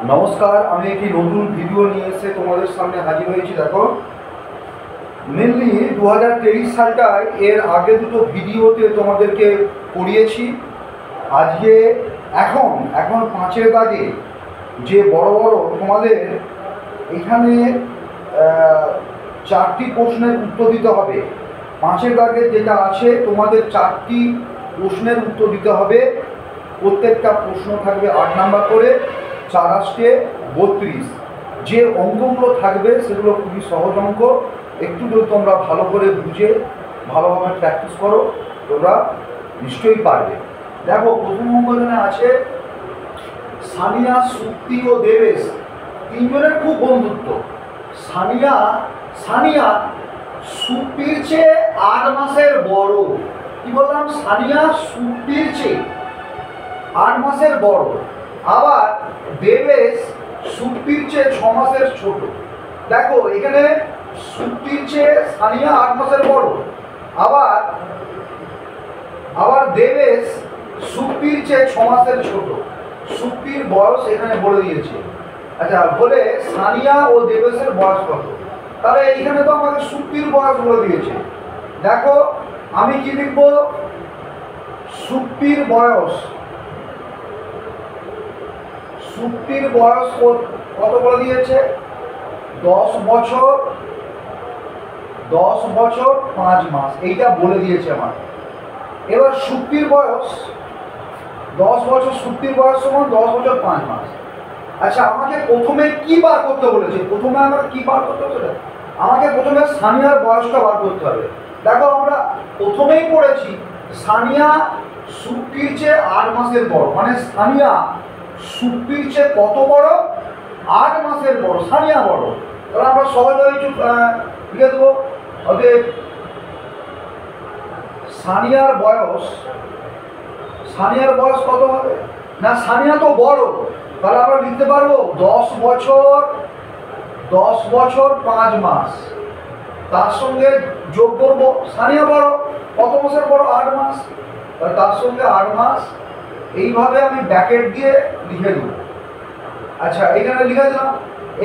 নমস্কার, আমি একটি নতুন ভিডিও নিয়ে এসে তোমাদের সামনে হাজির হয়েছি। দেখো, মেনলি 2023 সালটায় এর আগে দুটো ভিডিওতে তোমাদেরকে পড়িয়েছি। আজকে এখন এখন 5-এর দাগে যে বড় বড় তোমাদের এখানে 4টি প্রশ্নের উত্তর দিতে হবে। 5-এর দাগে যেটা আছে তোমাদের 4টি প্রশ্নের উত্তর দিতে হবে। প্রত্যেকটা প্রশ্ন থাকবে 8 নাম্বার করে, 4 32। যে অঙ্কগুলো থাকবে সেগুলো খুবই সহজ অঙ্ক। একটু যদি তোমরা ভালো করে বুঝে ভালোভাবে প্র্যাকটিস করো তোমরা নিশ্চয়ই পারবে। দেখো, প্রথম অঙ্ক এখানে আছে সানিয়া, সুপ্তি ও দেবেশ তিনজনের খুব বন্ধুত্ব। সানিয়া সুপ্তির চেয়ে 8 মাসের বড়। কি বললাম? সানিয়া সুপ্তির চেয়ে 8 মাসের বড়। আবার দেবেশ সুপ্তির চেয়ে 6 মাসের ছোট। দেখো, এখানে সুপ্তির চেয়ে সানিয়া 8 মাসের বড়, আবার দেবেশ সুপ্তির চেয়ে 6 মাসের ছোট। সুপ্তির বয়স এখানে বলে দিয়েছে। আচ্ছা, বলে সানিয়া ও দেবেশের বয়স কত? তাহলে এইখানে তো আমাকে সুপ্তির বয়স বলে দিয়েছে। দেখো, আমি কি লিখব? সুপ্তির বয়স কত বলে দিয়েছে? 10 বছর 5 মাস, এইটা বলে দিয়েছে আমার। এবার সুপ্তির বয়স 10 বছর, সুপ্তির বয়স সমান 10 বছর 5 মাস। আচ্ছা, আমাকে প্রথমে কি বার করতে বলেছে? আমাকে প্রথমে সানিয়ার বয়সটা বার করতে হবে। দেখো, আমরা প্রথমেই পড়েছি সানিয়া সুপ্তির চেয়ে 8 মাসের বড়, মানে সানিয়া সুপ্তির চেয়ে কত বড়? 8 মাসের বড়, সানিয়া বড়। তাহলে আমরা সহজভাবে লিখে দেবো। অতএব সানিয়ার বয়স কত হবে? না, সানিয়া তো বড়, তাহলে আমরা লিখতে পারবো 10 বছর 5 মাস। তার সঙ্গে যোগ করবো, সানিয়া বড়, কত মাসের বড়? 8 মাস, তাহলে তার সঙ্গে 8 মাস। এইভাবে আমি ব্র্যাকেট দিয়ে লিখে দেবো। আচ্ছা, এখানে লিখে দিলাম।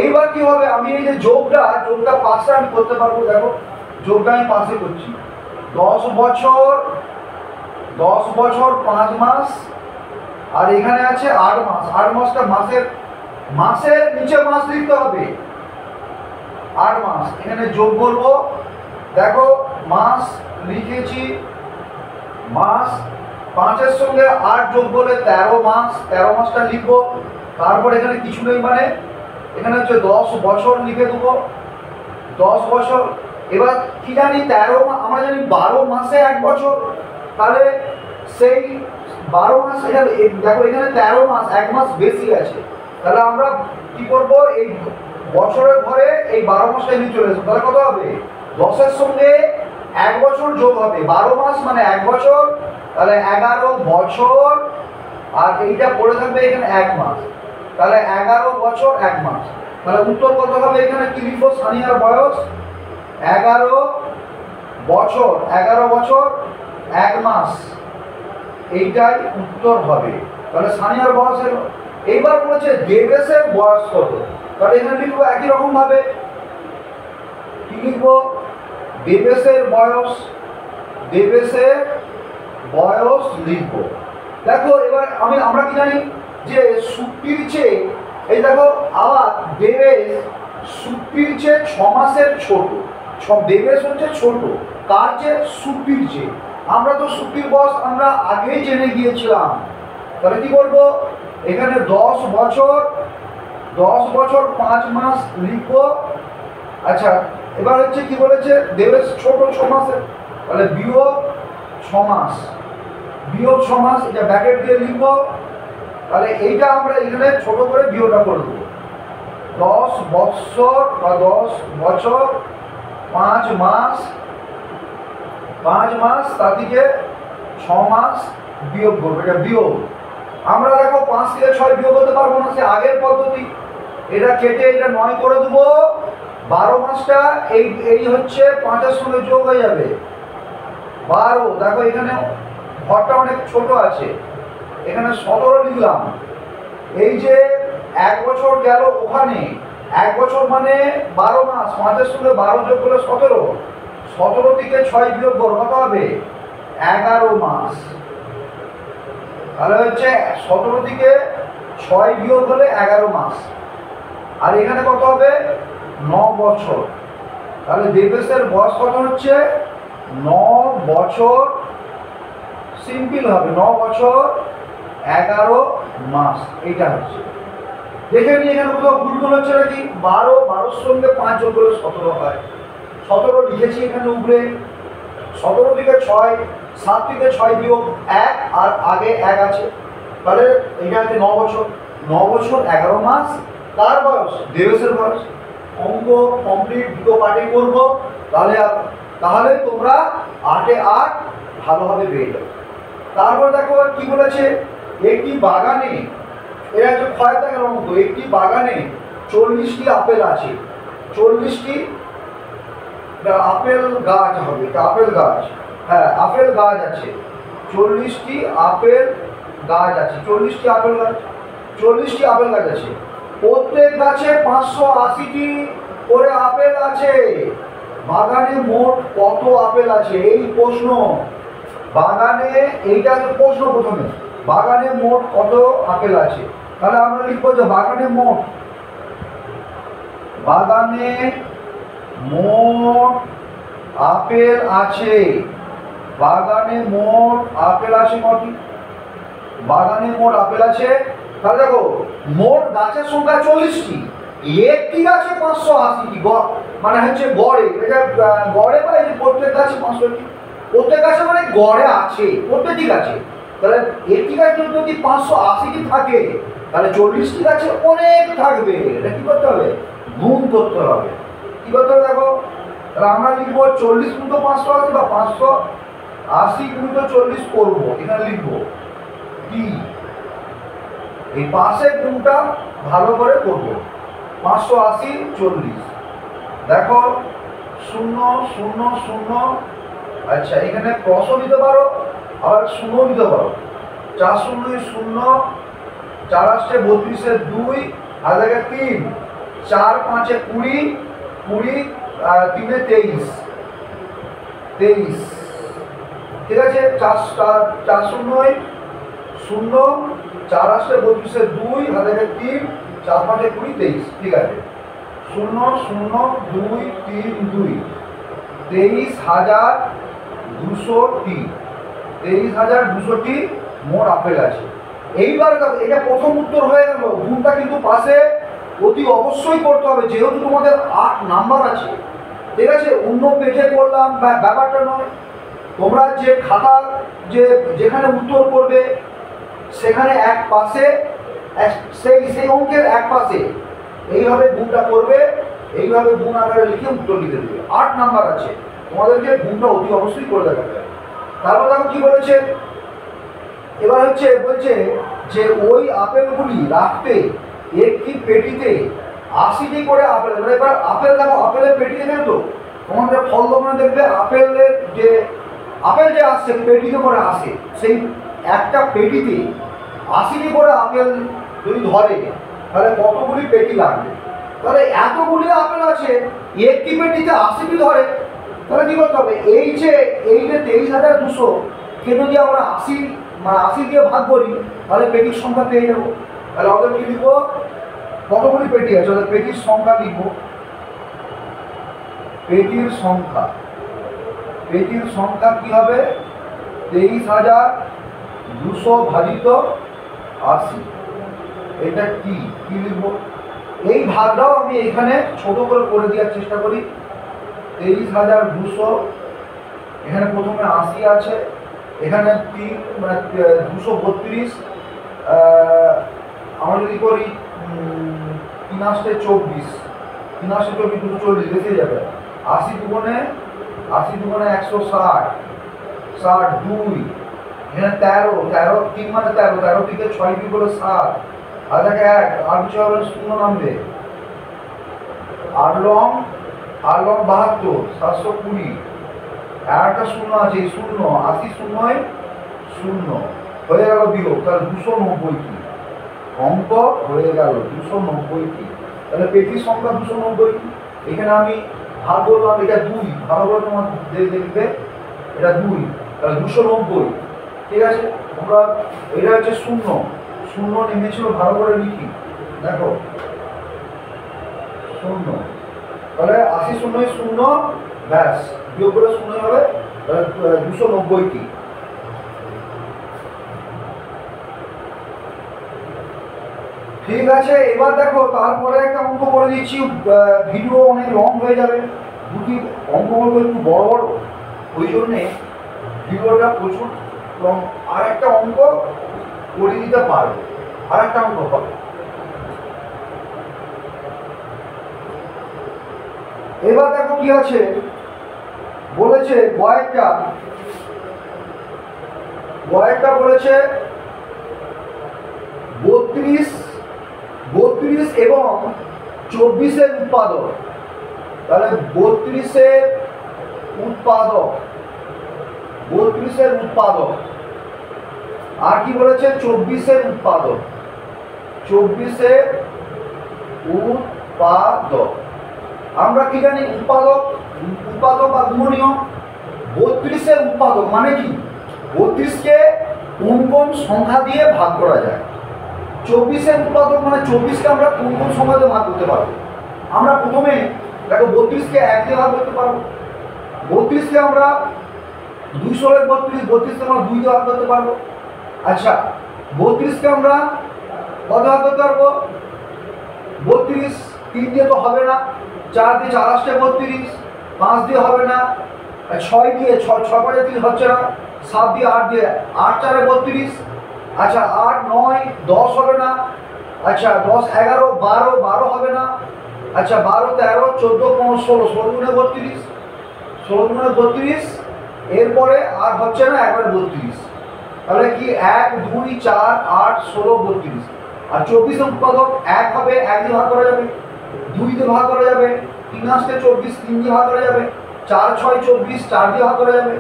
এইবার কি হবে? আমি এই যে যোগটা পাশে আমি করতে পারবো। দেখো, যোগটা আমি পাশে করছি। 10 বছর 5 মাস, আর এখানে আছে 8 মাস। 8 মাসটা মাসের নিচে মাস লিখতে হবে। 8 মাস, এখানে যোগ করবো। দেখো, মাস লিখেছি, মাস 5-এর সঙ্গে 8 যোগ করলে 13 মাস। 13 মাসটা লিখবো। তারপর এখানে কিছু নেই, মানে এখানে হচ্ছে 10 বছর লিখে দেবো। 10 বছর। এবার কি জানি, 13 মাস, আমরা জানি 12 মাসে 1 বছর। তাহলে সেই 12 মাস, দেখো এখানে 13 মাস, 1 মাস বেশি আছে। তাহলে আমরা কি করবো? এই বছরের ঘরে এই 12 মাসটা নিয়ে চলে আসবো। তাহলে কত হবে? 10-এর সঙ্গে 1 বছর যোগ হবে। 12 মাস মানে 1 বছর, তাহলে 11 বছর। আর এইটা পড়ে থাকবে এখানে 1 মাস, তাহলে 11 বছর 1 মাস। তাহলে উত্তর কত হবে? এখানে কি লিখবো? সানিয়ার বয়স 11 বছর 1 মাস, এইটাই উত্তর হবে। তাহলে সানিয়ার বয়সের। এইবার বলেছে দেবেশের বয়স কত? তাহলে এখানে লিখবো একই রকম ভাবে। কি লিখবো? দেবেশের বয়স লিখবো। দেখো, এবার আমরা কি জানি যে সুপ্তির চেয়ে, এই দেখো, আবার দেবেশ সুপ্তির চেয়ে 6 মাসের ছোট। দেবেশ হচ্ছে ছোট, কার চেয়ে? সুপ্তির চেয়ে। আমরা তো সুপ্তির বয়স আমরা আগেই জেনে গিয়েছিলাম। তাহলে কি বলবো? এখানে 10 বছর 5 মাস লিখবো। আচ্ছা, এবার হচ্ছে কি বলেছে? দেবেশ ছোট 6 মাসের, তাহলে বিয়োগ 6 মাস, এটা ব্র্যাকেট দিয়ে লিখবো। তাহলে এইটা আমরা এখানে ছোট করে বিয়োগটা করে দেবো। 10 বছর 5 মাস, তার দিকে 6 মাস বিয়োগ করবো। এটা বিয়োগ। আমরা দেখো 5 থেকে 6 বিয়োগ করতে পারবো না, সে আগের পদ্ধতি। এটা কেটে এটা 9 করে দেবো। 12 মাসটা এই হচ্ছে 5-এর সঙ্গে যোগ হয়ে যাবে 12। দেখো, এখানে ঘরটা অনেক ছোট আছে, এখানে 17 লিখলাম। এই যে 1 বছর গেল ওখানে, 1 বছর মানে 12 মাস, 5-এর সঙ্গে 12 যোগ করলে 17, 17 থেকে 6 বিয়োগ করো, কত হবে? 11 মাস। তাহলে হচ্ছে 17 থেকে 6 বিয়োগ হলে 11 মাস। আর এখানে কত হবে? 9 বছর। তাহলে দেবেশের বয়স কত হচ্ছে? 9 বছর। সিম্পল হবে, 9 বছর 11 মাস। এইটা হচ্ছে, দেখে নিই এখানে কোথাও ভুল হচ্ছে নাকি। 12, 12-এর সঙ্গে 5 যোগ করলে 17 হয়। 17 লিখেছি এখানে উপরে। 17 থেকে 6, 7 থেকে 6 বিয়োগ 1, আর আগে 1 আছে। তাহলে এটা হচ্ছে 9 বছর। 9 বছর 11 মাস। তার বয়স, দেবেশের বয়স। অঙ্ক কমপ্লিট, দুটো পার্টে করবো। তাহলে তোমরা 8-এ 8 ভালোভাবে পেয়ে যাবে। তারপর দেখো কি বলেছে, একটি বাগানে, এরা হচ্ছে ক্ষয় থাকার অঙ্ক, একটি বাগানে 40টি আপেল আছে। 40টি আপেল গাছ হবে, এটা আপেল গাছ। হ্যাঁ, আপেল গাছ আছে। 40টি আপেল গাছ আছে। 40টি আপেল গাছ, 40টি আপেল গাছ আছে। প্রত্যেক গাছে 580টি করে আপেল আছে। বাগানে মোট কত আপেল আছে? এই প্রশ্ন। বাগানে, এইটা হচ্ছে প্রশ্ন প্রথমে, বাগানে মোট কত আপেল আছে। তাহলে আমরা লিখবো যে বাগানে মোট আপেল আছে। বাগানে মোট আপেল আছে কটি? বাগানে মোট আপেল আছে। তাহলে দেখো, মোট গাছের সংখ্যা 40টি, একটি গাছে 580টি, মানে হচ্ছে গড়ে, এটা গড়ে বা এই প্রত্যেক গাছে 500টি, প্রত্যেক গাছে মানে গড়ে আছে প্রত্যেকটি গাছে। তাহলে একটি গাছে যদি 580টি থাকে, তাহলে 40টি গাছে অনেক থাকবে। এটা কি করতে হবে? গুণ করতে হবে। কি করতে হবে দেখো, তাহলে আমরা লিখবো 40 গুণিত 580 বা 580 গুণিত 40 করবো। এখানে লিখবো কি, এই পাশে গুণটা ভালো করে করবো। 580 40, দেখো 0 0 0। আচ্ছা, এখানে ক্রসও দিতে পারো, আবার 0 দিতে পারো। 4 0 0, 4 আসছে 32-এর 2, আর দেখে 3, 4 5 20, 20 3 23, 23। ঠিক আছে, 4 0 0, 4 আসছে 32-এর 2, আর দেখে 3, 4 5 20 23। ঠিক আছে, 0 0 2 3 2, 23,200টি। 23,200টি মোট আপেল আছে। এইবার এটা প্রথম উত্তর হয়ে গেল। গুণটা কিন্তু পাশে অতি অবশ্যই করতে হবে, যেহেতু তোমাদের 8 নাম্বার আছে। ঠিক আছে, অন্য পেজে করলাম ব্যাপারটা নয়। তোমরা যে খাতা, যেখানে উত্তর করবে সেখানে এক পাশে, সেই অঙ্কের এক পাশে এইভাবে গুণটা করবে, এইভাবে গুণ আকারে লিখে উত্তর লিখে দেবে। 8 নাম্বার আছে, তোমাদেরকে গুণটা অতি অবশ্যই করে দেখাতে হবে। তারপর দেখো কি বলেছে, এবার বলছে যে ওই আপেলগুলি রাখতে একটি পেটিতে 80টি করে আপেল। এবার আপেল দেখো, আপেলের পেটি দেখে তো তোমাদের ফল দোকানে দেখবে আপেলের আপেল যে আসছে পেটিতে করে আসে, সেই একটা পেটিতে 80টি করে আপেল যদি ধরে, তাহলে কতগুলি পেটি লাগবে? তাহলে এতগুলি আপেল আছে, একটি পেটিতে 80টি ধরে, তাহলে কি করতে হবে? এই যে 23,200 কে যদি আমরা 80 দিয়ে ভাগ করি, তাহলে পেটির সংখ্যা পেয়ে যাবো। তাহলে আমাদের কি লিখবো? কতগুলি পেটি আছে, পেটির সংখ্যা লিখবো। পেটির সংখ্যা কি হবে? 23,200 ভাজিত 80। এটা কি লিখবো? এই ভাগটাও আমি এখানে ছোট করে দেওয়ার চেষ্টা করি। 23,200, এখানে প্রথমে 80 আছে, এখানে 3 মানে 232। আমরা যদি করি 3 আসতে 24, 3 আসতে 24, 240 বেঁচে যাবে। 80 দুগুণে 160, 60 2, এখানে 13, 3 মানে 13 থেকে 6 কি করে 7, আর দেখে 1, আর কিছু হবে 0 নামবে। 8 লং 72, 720, আর একটা 0 আছে, 0 80 0 0 হয়ে গেল বিয়োগ। তাহলে 290 কি অঙ্ক হয়ে গেল 290টি। তাহলে পেটির সংখ্যা 290টি। এখানে আমি ভাগ করলাম, এটা 2, ভালো করে তোমার দেখবে এটা 2, তাহলে 290। ঠিক আছে, তোমরা এটা হচ্ছে 0, 0 নেমেছিল, ভালো করে লিখি দেখো 0, তাহলে 80 0 0, ব্যাস বিয়োগ করে 0 হবে, তাহলে 290টি। ঠিক আছে, এবার দেখো তারপরে একটা অঙ্ক করে দিচ্ছি, ভিডিও অনেক লং হয়ে যাবে, দুটি অঙ্কগুলো একটু বড় বড়, ওই জন্যে ভিডিওটা প্রচুর লং। আর একটা অঙ্ক করে দিতে পারবে, আর একটা অঙ্ক হবে। এবার দেখো কি আছে বলেছে, কয়েকটা বলেছে 32 এবং 24-এর উৎপাদক। তাহলে 32-এর উৎপাদক, আর কি বলেছে 24-এর উৎপাদক, 24-এর উৎপাদক। আমরা কি জানি উৎপাদক বা গুণনীয়। 32-এর উৎপাদক মানে কি, 32কে কোন কোন সংখ্যা দিয়ে ভাগ করা যায়। 24-এর উৎপাদক মানে 24কে আমরা কোন কোন সংখ্যা দিয়ে ভাগ করতে পারবো। আমরা প্রথমে দেখো 32কে 1 দিয়ে ভাগ করতে পারবো, 32কে আমরা 232, 32কে আমরা 2 দিয়ে ভাগ করতে পারবো। আচ্ছা, 32কে আমরা কত ভাগ করতে পারবো, 32 3 দিয়ে তো হবে না, 4 দিয়ে 4 আসছে 32, 5 দিয়ে হবে না, 6 দিয়ে 6 5 30 হচ্ছে না, 7 দিয়ে 8 দিয়ে 8 4 32। আচ্ছা 8 9 10 হবে না, আচ্ছা 10 11 12 হবে না, আচ্ছা 12 13 14 15 16, 16 গুণে 32, 16 গুণে 32, এরপরে আর হচ্ছে না, একবারে 32। তাহলে কি 1 2 4 8 16 32। আর 24-এর উৎপাদক 1 হবে, 1 দিয়ে ভাগ করা যাবে, 2 দিয়ে ভাগ করা যাবে, 3 আসতে 24, 3 দিয়ে ভাগ করা যাবে, 4 6 24, 4 দিয়ে ভাগ করা যাবে,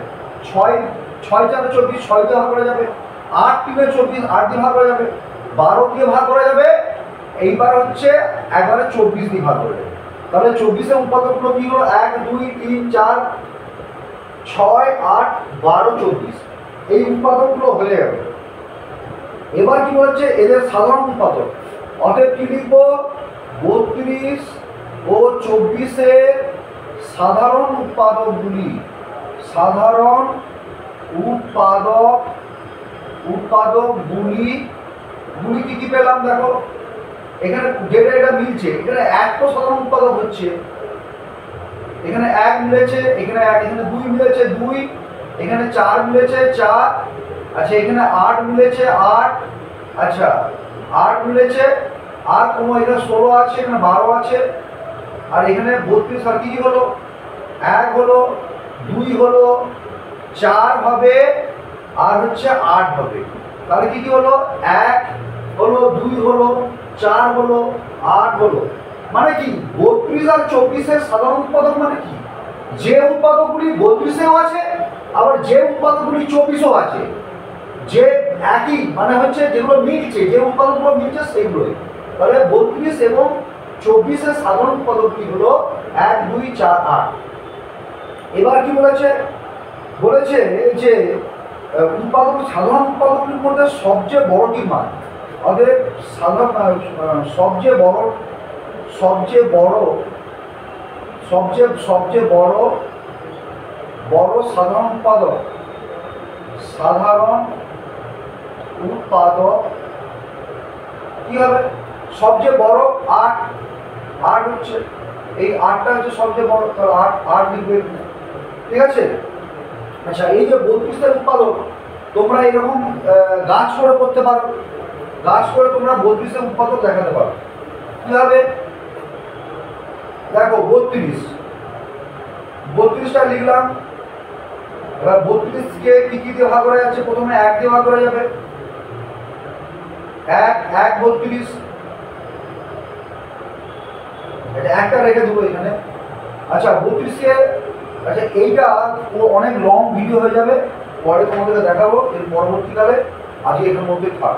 6 4 24, 6 দিয়ে ভাগ করা যাবে, 8 3 24, 8 দিয়ে ভাগ করা যাবে, 12 দিয়ে ভাগ করা যাবে, এইবার হচ্ছে একবারে 24 দিয়ে ভাগ করা যাবে। তাহলে 24-এর উৎপাদকগুলো কি হলো, 1 2 3 4 6 8 12 24, এই উৎপাদকগুলো হয়ে যাবে। এবার কি বলছে, এদের সাধারণ উৎপাদক, অতএব কি লিখবো, 32 ও 24-এর সাধারণ উৎপাদকগুলি, সাধারণ উৎপাদকগুলি কি কি পেলাম দেখো, এখানে যেটা এটা মিলছে, এখানে 1 তো সাধারণ উৎপাদক হচ্ছে, এখানে 1 মিলেছে, এখানে 1, এখানে 2 মিলেছে 2, এখানে 4 মিলেছে 4, আচ্ছা এখানে 8 মিলেছে 8, আচ্ছা 8 মিলেছে, আর কোনো এখানে 16 আছে, এখানে 12 আছে, আর এখানে 32। আর কি হলো, 1 হলো, 2 হলো, 4 হবে, আর হচ্ছে 8 হবে। তাহলে কি হলো, 1 হলো, 2 হলো, 4 হলো, 8 হলো। মানে কি 32 আর 24-এর সাধারণ উৎপাদক মানে কি, যে উৎপাদকগুলি 32-এও আছে, আবার যে উৎপাদকগুলি 24-এও আছে, যে একই মানে হচ্ছে যেগুলো মিলছে, যে উৎপাদকগুলো মিলছে সেইগুলোই। তাহলে 32 এবং 24-এর সাধারণ উৎপাদকগুলি হলো 1 2 4 8। এবার কি বলেছে যে সাধারণ উৎপাদকগুলির মধ্যে সবচেয়ে বড়টির মান, অতএব সবচেয়ে বড় সাধারণ উৎপাদক কি হবে, সবচেয়ে বড় 8 হচ্ছে, এই 8টা হচ্ছে সবচেয়ে বড়, তাহলে 8 লিখবে। ঠিক আছে, আচ্ছা এই যে 32-এর উৎপাদক তোমরা এরকম গাছ করে করতে পারো, গাছ করে তোমরা 32-এর উৎপাদক দেখাতে পারো। কিভাবে দেখো, 32টা লিখলাম, এবার 32কে কি দিয়ে ভাগ করা যাচ্ছে, প্রথমে 1 দিয়ে ভাগ করা যাবে, 1 32, এটা একটা রেখে দেবো এখানে। আচ্ছা 32কে, আচ্ছা এইটা অনেক লং ভিডিও হয়ে যাবে, পরে তোমাদেরকে দেখাবো এর পরবর্তীকালে, আজকে এখানের মধ্যে থাক।